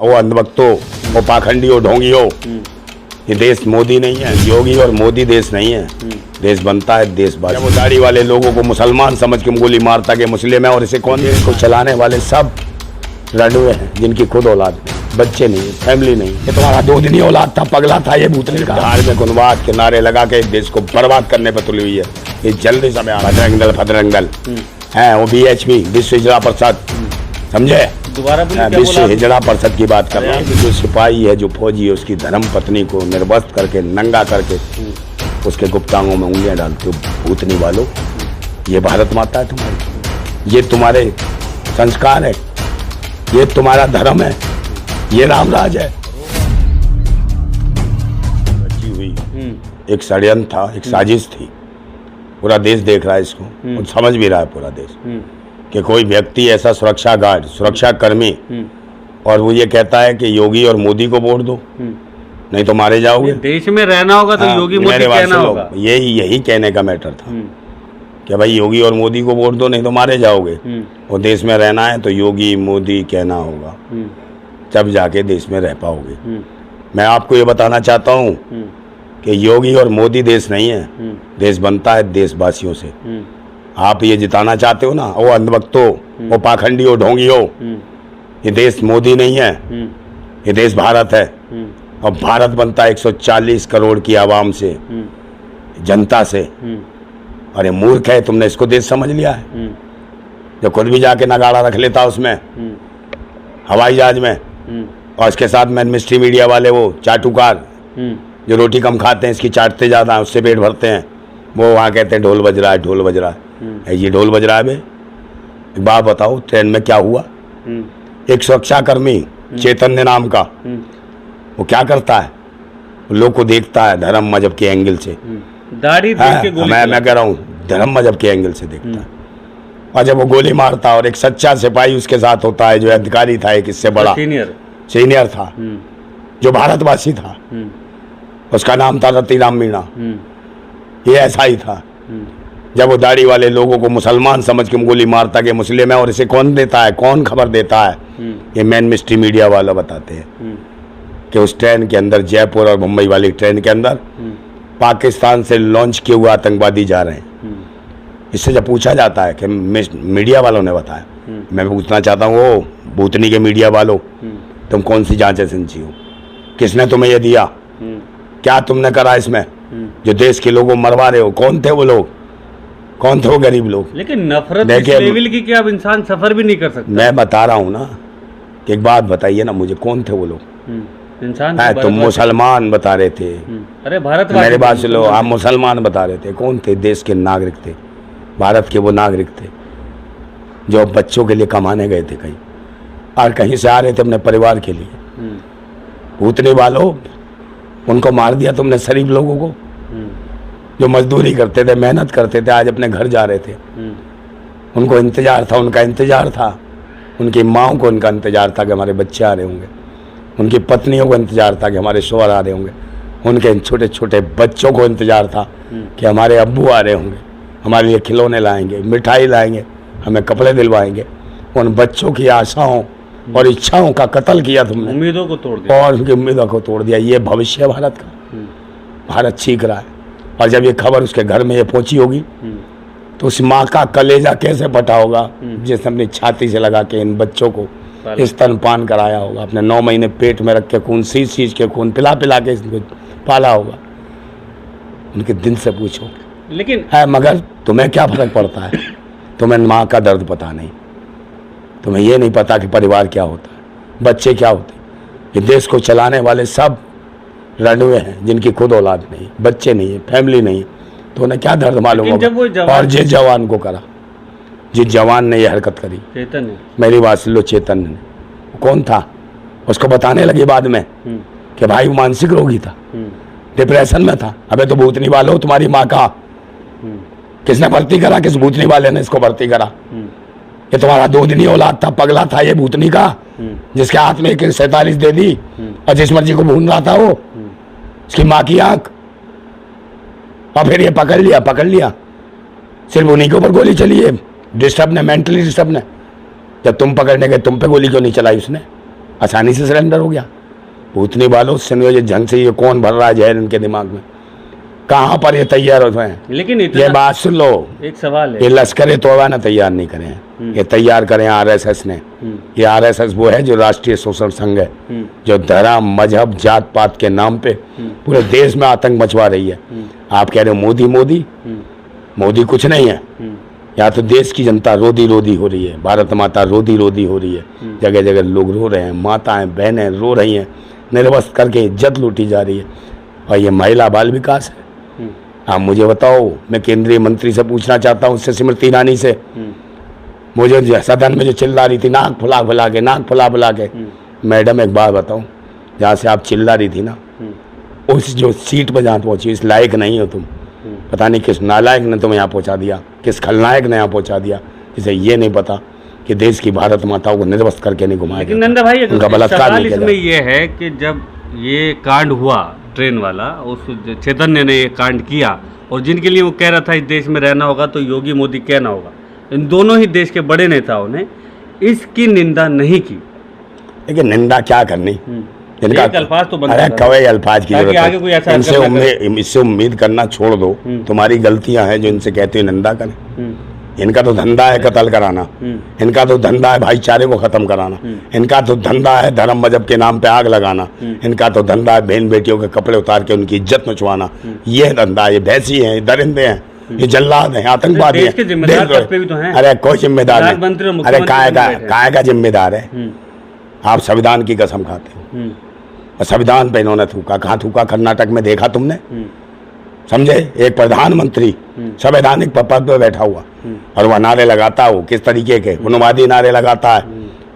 वो अंधभक्तो, वो पाखंडी हो, ढोंगी हो। ये देश मोदी नहीं है, योगी और मोदी देश नहीं है। देश बनता है देशवासी। वो दाढ़ी वाले लोगों को मुसलमान समझ के गोली मारता कि मुस्लिम है, और इसे कौन इसको चलाने वाले सब रडुए हैं जिनकी खुद औलाद नहीं, बच्चे नहीं, फैमिली नहीं। ये तुम्हारा 2 दिन ही औलाद था, पगला था, ये भूतनी का धार्मिक उन्माद के नारे लगा के देश को बर्बाद करने पर तुली हुई है। ये जल्दी समय भद्रंग दल है, वो BHP, विश्व हिजड़ा परिषद, समझे? दोबारा विश्व हिजड़ा परिषद की बात कर रहे हैं। जो सिपाही है, जो फौजी है, उसकी धर्म पत्नी को निर्वस्त्र करके, नंगा करके उसके गुप्तांगों में उंगलियां डालते हो, भूतनी वालों। ये भारत माता है तुम्हारी, ये तुम्हारे संस्कार है, ये तुम्हारा धर्म है, ये रामराज है। बची हुई एक षड्यंत्र था, एक साजिश थी। पूरा देश देख रहा है इसको, और समझ भी रहा है पूरा देश कि कोई व्यक्ति ऐसा सुरक्षा गार्ड, सुरक्षा कर्मी, और वो ये कहता है कि योगी और मोदी को वोट दो, नहीं तो मारे जाओगे। देश में रहना होगा तो योगी मोदी कहना होगा। यही कहने का मैटर था कि भाई योगी और मोदी को वोट दो, नहीं तो मारे जाओगे। और देश में रहना है तो योगी मोदी कहना होगा, तब जाके देश में रह पाओगे। मैं आपको ये बताना चाहता हूँ कि योगी और मोदी देश नहीं है, देश बनता है देशवासियों से। आप ये जिताना चाहते हो ना, वो अंधभक्तो, वो पाखंडी हो, ढोंगी हो। ये देश मोदी नहीं है, ये देश भारत है, और भारत बनता है 140 करोड़ की आवाम से, जनता से। अरे मूर्ख है, तुमने इसको देश समझ लिया है? जो खुद भी जाके नगाड़ा रख लेता उसमें, हवाई जहाज में, और इसके साथ में मिस्ट्री मीडिया वाले, वो चाटुकार जो रोटी कम खाते हैं, इसकी चाटते ज़्यादा, उससे पेट भरते हैं, वो वहाँ कहते हैं ढोल बज रहा है, ढोल बज रहा है। ये ढोल बज रहा है बे? एक बात बताओ, ट्रेन में क्या हुआ? एक सुरक्षाकर्मी चैतन्य नाम का, वो क्या करता है? लोग को देखता है धर्म मजहब के एंगल से, दाढ़ी देख के गोली मैं कह रहा हूँ धर्म मजहब के एंगल से देखता है। और जब वो गोली मारता, और एक सच्चा सिपाही उसके साथ होता है, जो अधिकारी था, एक इससे बड़ा सीनियर था, जो भारतवासी था, उसका नाम था रतिराम मीणा। ये ऐसा ही था। जब वो दाढ़ी वाले लोगों को मुसलमान समझ के गोली मारता कि मुस्लिम है, और इसे कौन देता है, कौन खबर देता है? ये मेन मिस्ट्री मीडिया वाला बताते हैं कि उस ट्रेन के अंदर, जयपुर और मुंबई वाली ट्रेन के अंदर, पाकिस्तान से लॉन्च किए हुए आतंकवादी जा रहे हैं। इससे जब पूछा जाता है कि मीडिया वालों ने बताया, मैं पूछना चाहता हूँ, वो भूतनी के मीडिया वालों, तुम कौन सी जांच एजेंसी हो? किसने तुम्हें ये दिया? क्या तुमने करा इसमें जो देश के लोगों मरवा रहे हो? कौन थे वो लोग? कौन थे वो गरीब लोग? लेकिन नफरत इस लेवल की कि अब इंसान सफर भी नहीं कर सकता। मैं बता रहा हूँ ना, कि एक बात बताइए ना मुझे, कौन थे वो लोग? इंसान है, तुम मुसलमान बता रहे थे। अरे भारत, मेरे बात सुनो, आप मुसलमान बता रहे थे। कौन थे? देश के नागरिक थे, भारत के वो नागरिक थे जो बच्चों के लिए कमाने गए थे कहीं, और कहीं से आ रहे थे अपने परिवार के लिए। भूतनी वालों, उनको मार दिया तुमने, शरीफ लोगों को, जो मजदूरी करते थे, मेहनत करते थे, आज अपने घर जा रहे थे। उनको इंतजार था, उनका इंतजार था, उनकी माओं को उनका इंतजार था कि हमारे बच्चे आ रहे होंगे, उनकी पत्नियों को इंतजार था कि हमारे शोहर आ रहे होंगे, उनके छोटे छोटे बच्चों को इंतजार था कि हमारे अब्बू आ रहे होंगे, हमारे लिए खिलौने लाएंगे, मिठाई लाएंगे, हमें कपड़े दिलवाएंगे। उन बच्चों की आशाओं और इच्छाओं का कत्ल किया तुमने, उम्मीदों को तोड़ दिया, और उनकी उम्मीदों को तोड़ दिया। ये भविष्य है भारत का, भारत चीख रहा है। और जब ये खबर उसके घर में ये पहुंची होगी, तो उस माँ का कलेजा कैसे फटा होगा जिसने अपनी छाती से लगा के इन बच्चों को स्तनपान कराया होगा, अपने 9 महीने पेट में रख के खून सींच के, खून पिला के इसको पाला होगा। उनके दिन से पूछो। लेकिन है, मगर तुम्हें क्या फर्क पड़ता है? तुम्हें माँ का दर्द पता नहीं, तुम्हें ये नहीं पता कि परिवार क्या होता है, बच्चे क्या होते हैं। ये देश को चलाने वाले सब रडुए हैं जिनकी खुद औलाद नहीं, बच्चे नहीं है, फैमिली नहीं है, तो उन्हें क्या दर्द मालूम होगा? और जिस जवान को करा, जिस जवान ने ये हरकत करी, चैतन्य, मेरी बात सुन लो, चैतन्य ने, कौन था? उसको बताने लगी बाद में कि भाई वो मानसिक रोगी था, डिप्रेशन में था। अबे तो भूतनी वालों, तुम्हारी माँ का किसने भर्ती करा? किस भूतनी वाले ने इसको भर्ती करा? ये तुम्हारा 2 दिन ही औलाद था, पगला था ये भूतनी का, जिसके हाथ में 47 दे दी, और जिस मर्जी को भून रहा था वो, इसकी माँ की आंख। और फिर ये पकड़ लिया, सिर्फ उन्हीं के ऊपर गोली चली है, डिस्टर्ब ने, मेंटली डिस्टर्ब ने। जब तुम पकड़ने गए, तुम पे गोली क्यों नहीं चलाई उसने? आसानी से सरेंडर हो गया। उतनी बालों संयोजित ढंग से ये कौन भर रहा है जहर इनके दिमाग में, कहाँ पर ये तैयार होते हैं। लेकिन ये बात सुन लो, एक सवाल है, ये लश्कर तौबा ना तैयार नहीं करे हैं, ये तैयार करें आरएसएस ने। ये आरएसएस वो है जो राष्ट्रीय शोषण संघ है, जो धर्म मजहब जात पात के नाम पे पूरे देश में आतंक मचवा रही है। आप कह रहे हो मोदी मोदी, मोदी कुछ नहीं है। या तो देश की जनता रोदी रोदी हो रही है, भारत माता रोदी रोदी हो रही है, जगह जगह लोग रो रहे हैं, माताएं बहनें रो रही हैं, निर्वस्त्र करके इज्जत लूटी जा रही है। और ये महिला बाल विकास है। आप मुझे बताओ, मैं केंद्रीय मंत्री से पूछना चाहता हूँ, उससे स्मृति ईरानी से, मुझे सदन में जो चिल्ला रही थी नाक फुला फुला के, नाक फुला फुला के, मैडम एक बात बताओ, जहाँ से आप चिल्ला रही थी ना, उस जो सीट पर जहाँ पहुँची, इस लायक नहीं हो तुम। पता नहीं किस नालायक ने तुम्हें यहाँ पहुँचा दिया, किस खलनायक ने यहाँ पहुँचा दिया, जिसे ये नहीं पता कि देश की भारत माताओं को निर्वस्त्र करके नहीं घुमाया। लेकिन नंदा भाई, उनका बलात्कार नहीं किया। इसमें ये है कि जब ये कांड हुआ ट्रेन वाला, उस चैतन्य ने ये कांड किया, और जिनके लिए वो कह रहा था इस देश में रहना होगा तो योगी मोदी कहना होगा, इन दोनों ही देश के बड़े नेताओं ने इसकी निंदा नहीं की। लेकिन निंदा क्या करनी, इनका अल्फाज तो अरे कवे अल्फाज की जरूरत है। इससे उम्मीद करना छोड़ दो, तुम्हारी गलतियां हैं जो इनसे कहते हो निंदा करें। इनका तो धंधा है कत्ल कराना, इनका तो धंधा है भाईचारे को खत्म कराना, इनका तो धंधा है धर्म मजहब के नाम पे आग लगाना, इनका तो धंधा है बहन बेटियों के कपड़े उतार के उनकी इज्जत मचवाना। ये धंधा, ये भैंसी है, दरिंदे हैं, ये जल्लाद हैं, आतंकवादी हैं। अरे कोई जिम्मेदार नहीं, अरे काय का जिम्मेदार है। आप संविधान की कसम खाते हो, और संविधान पे इन्होंने थूका। कहाँ थूका? कर्नाटक में देखा तुमने? समझे? एक प्रधानमंत्री संवैधानिक पद पे बैठा हुआ और वह नारे लगाता हो, किस तरीके के उन्मादी नारे लगाता है,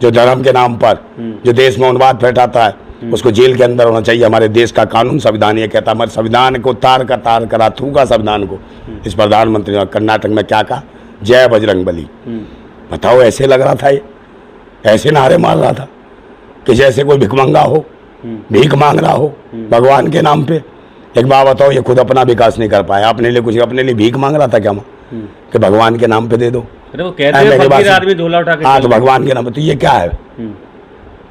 जो धर्म के नाम पर, जो देश में उन्माद फैलाता है, उसको जेल के अंदर होना चाहिए। हमारे देश का कानून संविधान ये कहता है, हमारे संविधान को तार करा थूका संविधान को। इस प्रधानमंत्री ने कर्नाटक में क्या कहा? जय बजरंग बली। बताओ, ऐसे लग रहा था, ये ऐसे नारे मार रहा था कि जैसे कोई भिखमंगा हो, भीख मांग रहा हो भगवान के नाम पे। एक बात बताओ, ये खुद अपना विकास नहीं कर पाया, अपने लिए कुछ, अपने लिए भीख मांग रहा था क्या कि भगवान के नाम पे दे दो? अरे वो कहते हैं फकीर आदमी झोला उठा के, हाँ, तो भगवान के नाम पे। तो ये क्या है?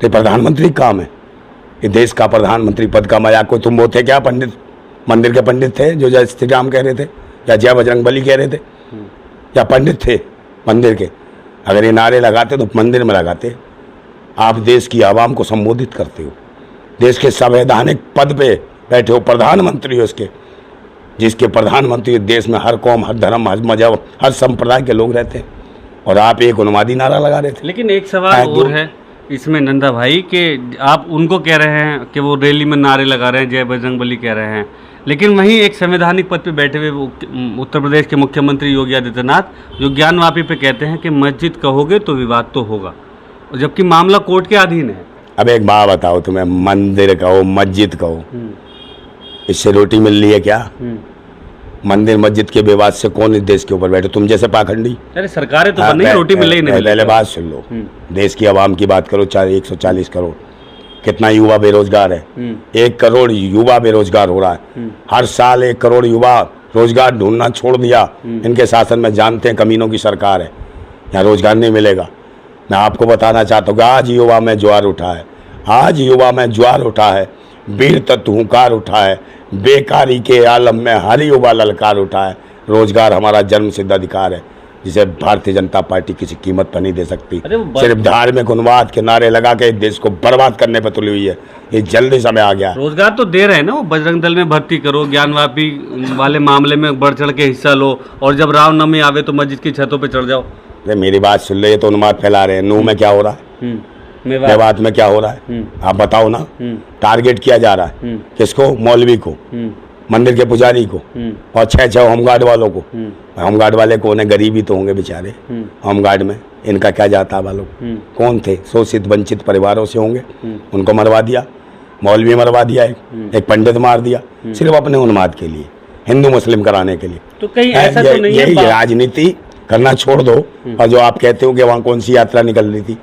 तो प्रधानमंत्री काम है, ये देश का प्रधानमंत्री पद का मजाक। कोई तुम वो थे क्या पंडित, मंदिर के पंडित थे जो जय श्री राम कह रहे थे, या जय बजरंग बली कह रहे थे, या पंडित थे मंदिर के? अगर ये नारे लगाते तो मंदिर में लगाते। आप देश की आवाम को संबोधित करते हो, देश के संवैधानिक पद पे बैठे हो, प्रधानमंत्री हो उसके, जिसके प्रधानमंत्री देश में हर कौम, हर धर्म, हर मजहब, हर संप्रदाय के लोग रहते हैं, और आप एक उन्मादी नारा लगा रहे थे। लेकिन एक सवाल और है इसमें नंदा भाई, कि आप उनको कह रहे हैं कि वो रैली में नारे लगा रहे हैं, जय बजरंग बली कह रहे हैं, लेकिन वहीं एक संवैधानिक पद पे बैठे हुए उत्तर प्रदेश के मुख्यमंत्री योगी आदित्यनाथ जो ज्ञानवापी पे कहते हैं कि मस्जिद कहोगे तो विवाद तो होगा, जबकि मामला कोर्ट के अधीन है। अब एक बात बताओ, तुम्हें मंदिर कहो मस्जिद कहो, इससे रोटी मिल रही है क्या? मंदिर मस्जिद के विवाद से कौन इस देश के ऊपर बैठे? तुम जैसे पाखंडी। अरे सरकारें तो बन रही, रोटी मिल रही नहीं। पहले बात सुन लो, देश की आवाम की बात करो। 140 करोड़, कितना युवा बेरोजगार है? 1 करोड़ युवा बेरोजगार हो रहा है हर साल। 1 करोड़ युवा रोजगार ढूंढना छोड़ दिया इनके शासन में। जानते हैं कमीनों की सरकार है, यहाँ रोजगार नहीं मिलेगा। मैं आपको बताना चाहता हूँ कि आज युवा में ज्वार उठा है, आज युवा में ज्वार उठा है, वीर तत्व हुंकार उठा है, बेकारी के आलम में हर युवा ललकार उठा है। रोजगार हमारा जन्म सिद्ध अधिकार है, जिसे भारतीय जनता पार्टी किसी कीमत पर नहीं दे सकती। सिर्फ धार्मिक उन्माद के नारे लगा के देश को बर्बाद करने पर तुली हुई है। ये जल्दी समय आ गया। रोजगार तो दे रहे हैं ना, वो बजरंग दल में भर्ती करो, ज्ञानवापी वाले मामले में बढ़ चढ़ के हिस्सा लो, और जब रामनवमी आवे तो मस्जिद की छतों पर चढ़ जाओ। मेरी बात सुन ले, ये तो उन्माद फैला रहे हैं। नूह में क्या हो रहा है, मेवात में क्या हो रहा है, आप बताओ ना। टारगेट किया जा रहा है किसको? मौलवी को, मंदिर के पुजारी को, और 6 होमगार्ड वालों को। होमगार्ड वाले को, उन्हें गरीबी तो होंगे बेचारे होमगार्ड में, इनका क्या जाता वालों? कौन थे? शोषित वंचित परिवारों से होंगे, उनको मरवा दिया। मौलवी मरवा दिया, एक पंडित मार दिया, सिर्फ अपने उन्माद के लिए, हिंदू मुस्लिम कराने के लिए। तो कहीं ऐसा तो नहीं है? यही राजनीति करना छोड़ दो। और जो आप कहते हो कि वहाँ कौन सी यात्रा निकल रही थी,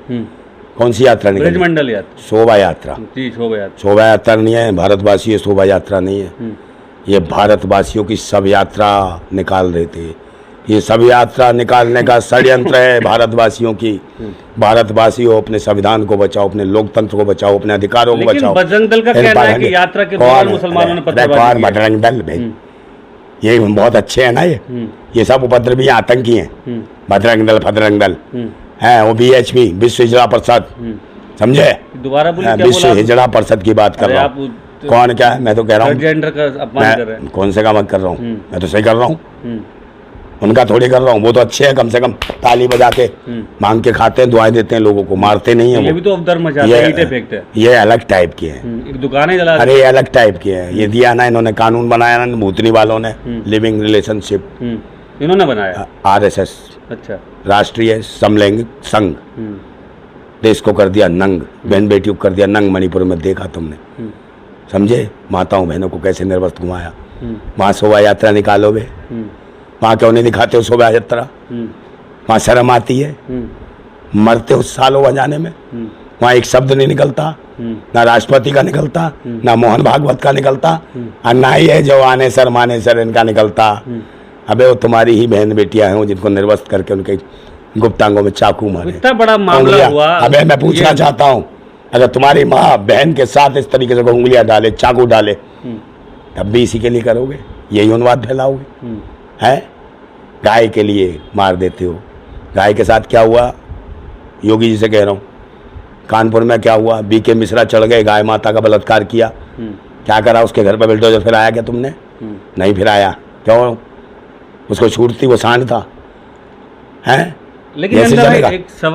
कौन सी यात्रा निकल? ब्रजमंडल यात्रा, शोभा यात्रा। जी, शोभा यात्रा। शोभा यात्रा नहीं है, भारतवासी ये शोभा यात्रा नहीं है। ये भारतवासियों की सब यात्रा निकाल रहे थे। ये सब यात्रा निकालने का षड्यंत्र है भारतवासियों की। भारतवासियों अपने संविधान को बचाओ, अपने लोकतंत्र को बचाओ, अपने अधिकारों को लेकिन बचाओ। बजरंग दल का कहना है कि यात्रा के दौरान मुसलमानों ने पत्थरबाजी की। बजरंग दल भाई ये बहुत अच्छे हैं ना, ये सब उपद्रवी आतंकी हैं। बजरंग दल है, वो BHP विश्व हिजड़ा परिषद, समझे? दोबारा बोलिए, विश्व हिजड़ा परिषद की बात कर रहा हूँ। कौन क्या है? मैं तो कह रहा हूँ जेंडर का अपमान कर रहे हैं। कौन से का मत कर रहा हूँ, मैं तो सही कर रहा हूँ, उनका थोड़ी कर रहा हूँ। वो तो अच्छे हैं, कम से कम ताली बजा के मांग के खाते हैं, दुआएं देते हैं लोगों को, मारते नहीं है। ये भी तो अवधर्म मचाते हैं, ईंटें फेंकते हैं। ये अलग टाइप के हैं, एक दुकानें जला। अरे ये अलग टाइप के हैं। ये दिया ना, इन्होंने कानून बनाया ना भूतनी वालों ने, लिविंग रिलेशनशिप इन्होंने बनाया। RSS, अच्छा, राष्ट्रीय समलैंगिक संघ, देश को कर दिया नंग, बहन बेटियों को कर दिया नंग। मणिपुर में देखा तुमने, समझे? माताओं बहनों को कैसे निर्वस्त्र घुमाया। वहाँ शोभा यात्रा निकालोगे, वहाँ क्यों नहीं दिखाते हो शोभा यात्रा? वहाँ शर्म आती है? मरते हो सालों बजाने में, वहाँ एक शब्द नहीं निकलता, ना राष्ट्रपति का निकलता, ना मोहन भागवत का निकलता, और ना ही है जो आने सर इनका निकलता। अबे वो तुम्हारी ही बहन बेटियां हैं जिनको निर्वस्त्र करके उनके गुप्तांगों में चाकू मारे। इतना बड़ा मामला हुआ। अबे मैं पूछना चाहता हूँ, अगर तुम्हारी माँ बहन के साथ इस तरीके से उंगलियां डाले, चाकू डाले, तब भी इसी के लिए करोगे? यही उन्माद फैलाओगे? है? गाय के लिए मार देते हो। गाय के साथ क्या हुआ? योगी जी से कह रहा हूँ, कानपुर में क्या हुआ? BK मिश्रा चढ़ गए, गाय माता का बलात्कार किया। क्या करा? उसके घर पर बिल्डोजर फिर आया क्या तुमने? नहीं फिर आया। क्यों? उसको छूट थी, वो सांड था। हैं? लेकिन ऐसे चलेगा? एक सवाल